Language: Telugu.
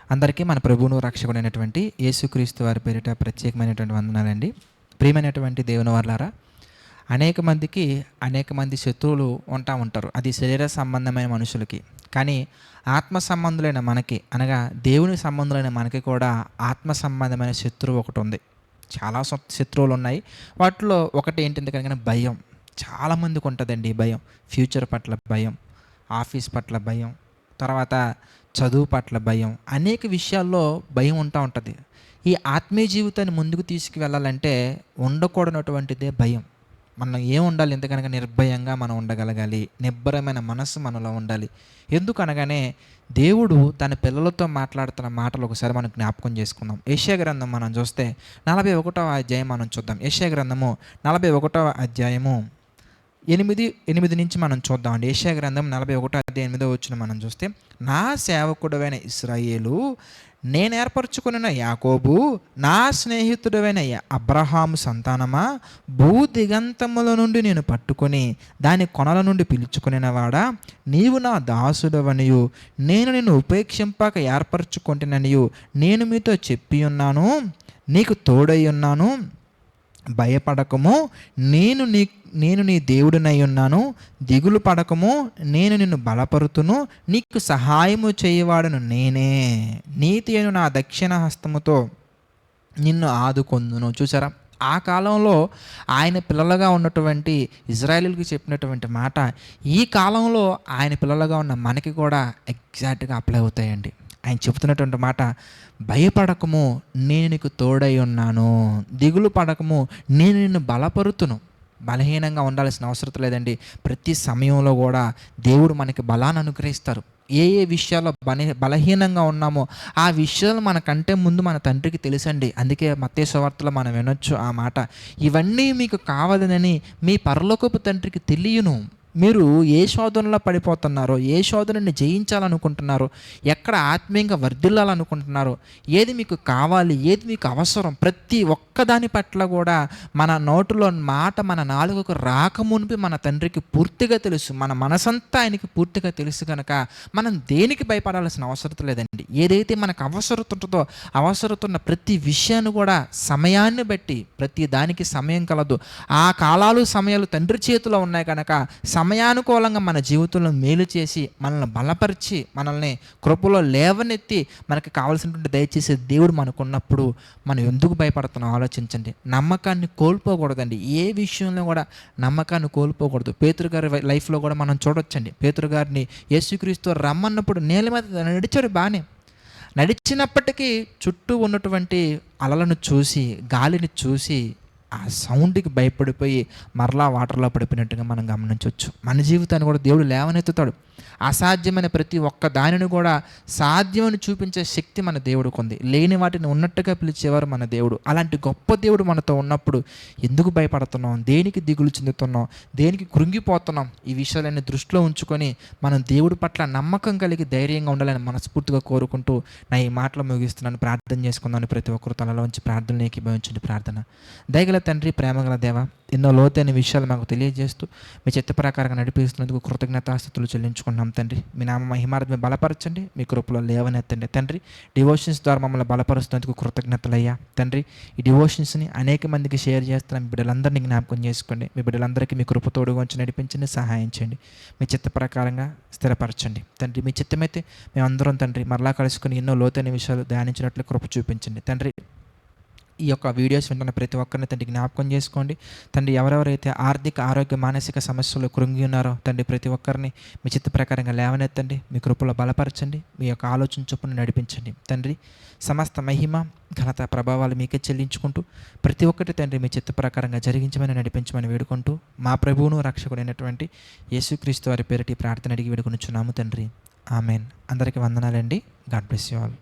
అందరికీ మన ప్రభువును రక్షకుడైనటువంటి యేసుక్రీస్తు వారి పేరిట ప్రత్యేకమైనటువంటి వందనాలండి. ప్రియమైనటువంటి దేవుని వర్లారా, అనేక మంది శత్రువులు ఉంటారు. అది శరీర సంబంధమైన మనుషులకి. కానీ ఆత్మ సంబంధులైన మనకి, అనగా దేవుని సంబంధులైన మనకి కూడా ఆత్మ సంబంధమైన శత్రువు ఒకటి ఉంది. చాలా శత్రువులు ఉన్నాయి. వాటిలో ఒకటి ఏంటంటే కనుక భయం. చాలామందికి ఉంటుందండి ఈ భయం. ఫ్యూచర్ పట్ల భయం, ఆఫీస్ పట్ల భయం, తర్వాత చదువు పట్ల భయం, అనేక విషయాల్లో భయం ఉంటుంది. ఈ ఆత్మీయ జీవితాన్ని ముందుకు తీసుకువెళ్ళాలంటే ఉండకూడనటువంటిదే భయం. మనం ఏం ఉండాలి ఎంత కనుక నిర్భయంగా మనం ఉండగలగాలి. నిబ్బరమైన మనస్సు మనలో ఉండాలి. ఎందుకనగానే దేవుడు తన పిల్లలతో మాట్లాడుతున్న మాటలు ఒకసారి మనం జ్ఞాపకం చేసుకుందాం. యెషయా గ్రంథం మనం చూస్తే 41వ అధ్యాయం మనం చూద్దాం. యెషయా గ్రంథము 41వ అధ్యాయము 8 నుంచి మనం చూద్దామండి. యెషయా గ్రంథం 41వ అధ్యాయం 8వ వచనం మనం చూస్తే, నా సేవకుడవైన ఇశ్రాయేలు, నేను ఏర్పరచుకున్న యాకోబు, నా స్నేహితుడైన అబ్రహాము సంతానమా, భూ దిగంతముల నుండి నేను పట్టుకొని దాని కొనల నుండి పిలుచుకునేవాడా, నీవు నా దాసుడవనియు నేను నిన్ను ఉపేక్షింపక ఏర్పరచుకుంటుననియు నేను మీతో చెప్పి ఉన్నాను. నీకు తోడై ఉన్నాను, భయపడకము, నేను నీ దేవుడినై ఉన్నాను. దిగులు పడకము, నేను నిన్ను బలపరుతును. నీకు సహాయము చేయవాడను నేనే. నీతి అయిన నా దక్షిణ హస్తముతో నిన్ను ఆదుకొందును. చూసారా, ఆ కాలంలో ఆయన పిల్లలుగా ఉన్నటువంటి ఇజ్రాయేలీలకు చెప్పినటువంటి మాట ఈ కాలంలో ఆయన పిల్లలుగా ఉన్న మనకి కూడా ఎగ్జాక్ట్గా అప్లై అవుతాయండి. ఆయన చెబుతున్నటువంటి మాట, భయపడకము, నేను నీకు తోడై ఉన్నాను. దిగులు పడకము, నేను నిన్ను బలపరుతును. బలహీనంగా ఉండాల్సిన అవసరం లేదండి. ప్రతి సమయంలో కూడా దేవుడు మనకి బలాన్ని అనుగ్రహిస్తారు. ఏ విషయాల్లో బలహీనంగా ఉన్నామో ఆ విషయాలు మనకంటే ముందు మన తండ్రికి తెలుసండి. అందుకే మత్తయి సువార్తలో మనం వినొచ్చు ఆ మాట, ఇవన్నీ మీకు కావాలని మీ పరలోకపు తండ్రికి తెలియను. మీరు ఏ శోధనలో పడిపోతున్నారో, ఏ శోధనని జయించాలనుకుంటున్నారో, ఎక్కడ ఆత్మీయంగా వర్ధిల్లాలనుకుంటున్నారో, ఏది మీకు కావాలి, ఏది మీకు అవసరం, ప్రతి ఒక్కదాని పట్ల కూడా మన నోటిలో మాట మన నాలుకకు రాకమునిపి మన తండ్రికి పూర్తిగా తెలుసు. మన మనసంతా ఆయనకి పూర్తిగా తెలుసు కనుక మనం దేనికి భయపడాల్సిన అవసరం లేదండి. ఏదైతే మనకు అవసరం ఉంటుందో, అవసరతున్న ప్రతి విషయాన్ని కూడా సమయాన్ని బట్టి, ప్రతి దానికి సమయం కలదు. ఆ కాలాలు సమయాలు తండ్రి చేతిలో ఉన్నాయి కనుక సమయానుకూలంగా మన జీవితంలో మేలు చేసి మనల్ని బలపరిచి మనల్ని కృపలో లేవనెత్తి మనకి కావాల్సినటువంటి దయచేసే దేవుడు మనకున్నప్పుడు మనం ఎందుకు భయపడుతున్నాం ఆలోచించండి. నమ్మకాన్ని కోల్పోకూడదండి. ఏ విషయంలో కూడా నమ్మకాన్ని కోల్పోకూడదు. పేతురు గారి లైఫ్లో కూడా మనం చూడొచ్చండి. పేతురు గారిని యేసుక్రీస్తు రమ్మన్నప్పుడు నేల మీద నడిచాడు, బాగానే నడిచినప్పటికీ చుట్టూ ఉన్నటువంటి అలలను చూసి, గాలిని చూసి ఆ సౌండ్కి భయపడిపోయి మరలా వాటర్లో పడిపోయినట్టుగా మనం గమనించవచ్చు. మన జీవితాన్ని కూడా దేవుడు లేవనెత్తుతాడు. అసాధ్యమైన ప్రతి ఒక్క దానిని కూడా సాధ్యమని చూపించే శక్తి మన దేవుడికి ఉంది. లేని వాటిని ఉన్నట్టుగా పిలిచేవారు మన దేవుడు. అలాంటి గొప్ప దేవుడు మనతో ఉన్నప్పుడు ఎందుకు భయపడుతున్నాం, దేనికి దిగులు చెందుతున్నాం, దేనికి కృంగిపోతున్నాం, ఈ విషయాలన్నీ దృష్టిలో ఉంచుకొని మనం దేవుడి పట్ల నమ్మకం కలిగి ధైర్యంగా ఉండాలని మనస్ఫూర్తిగా కోరుకుంటూ నా ఈ మాటలు ముగిస్తున్నాను. ప్రార్థన చేసుకుందామని ప్రతి ఒక్కరు తనలోంచి ప్రార్థనలు ఏకీభవించండి. ప్రార్థన. దయగల తండ్రి, ప్రేమగల దేవ, ఎన్నో లోతైన విషయాలు మాకు తెలియజేస్తూ మీ చిత్త ప్రకారంగా నడిపిస్తున్నందుకు కృతజ్ఞతాస్తుతులు చెల్లించుకుంటున్నాం తండ్రి. మీ నామ మహిమార్థమే బలపరచండి, మీ కృపలో లేవనెత్తండి తండ్రి. డివోషన్స్ ద్వారా మమ్మల్ని బలపరుస్తున్నందుకు కృతజ్ఞతలయ్యా తండ్రి. ఈ డివోషన్స్ని అనేక మందికి షేర్ చేస్తున్న మీ బిడ్డలందరినీ జ్ఞాపకం చేసుకోండి. మీ బిడ్డలందరికీ మీ కృపతోడుగా ఉంచి నడిపించండి, సహాయం చేయండి. మీ చిత్త ప్రకారంగా స్థిరపరచండి తండ్రి. మీ చిత్తమైతే మేమందరం తండ్రి మరలా కలుసుకుని ఎన్నో లోతైన విషయాలు ధ్యానించినట్లు కృప చూపించండి తండ్రి. ఈ యొక్క వీడియోస్ వింటున్న ప్రతి ఒక్కరిని తండ్రి జ్ఞాపకం చేసుకోండి తండ్రి. ఎవరెవరైతే ఆర్థిక, ఆరోగ్య, మానసిక సమస్యలు కృంగి ఉన్నారో తండ్రి, ప్రతి ఒక్కరిని మీ చిత్త ప్రకారంగా లేవనెత్తండి, మీ కృపలో బలపరచండి, మీ యొక్క ఆలోచన చొప్పున నడిపించండి తండ్రి. సమస్త మహిమ, ఘనత, ప్రభావాలు మీకే చెల్లించుకుంటూ ప్రతి ఒక్కటి తండ్రి మీ చిత్త ప్రకారంగా జరిగించమని నడిపించమని వేడుకుంటూ మా ప్రభువును రక్షకుడైనటువంటి యేసుక్రీస్తు వారి పేరిటి ప్రార్థన అడిగి వేడుకొనుచున్నాము తండ్రి. ఆమెన్. అందరికీ వందనాలండి. God bless you all.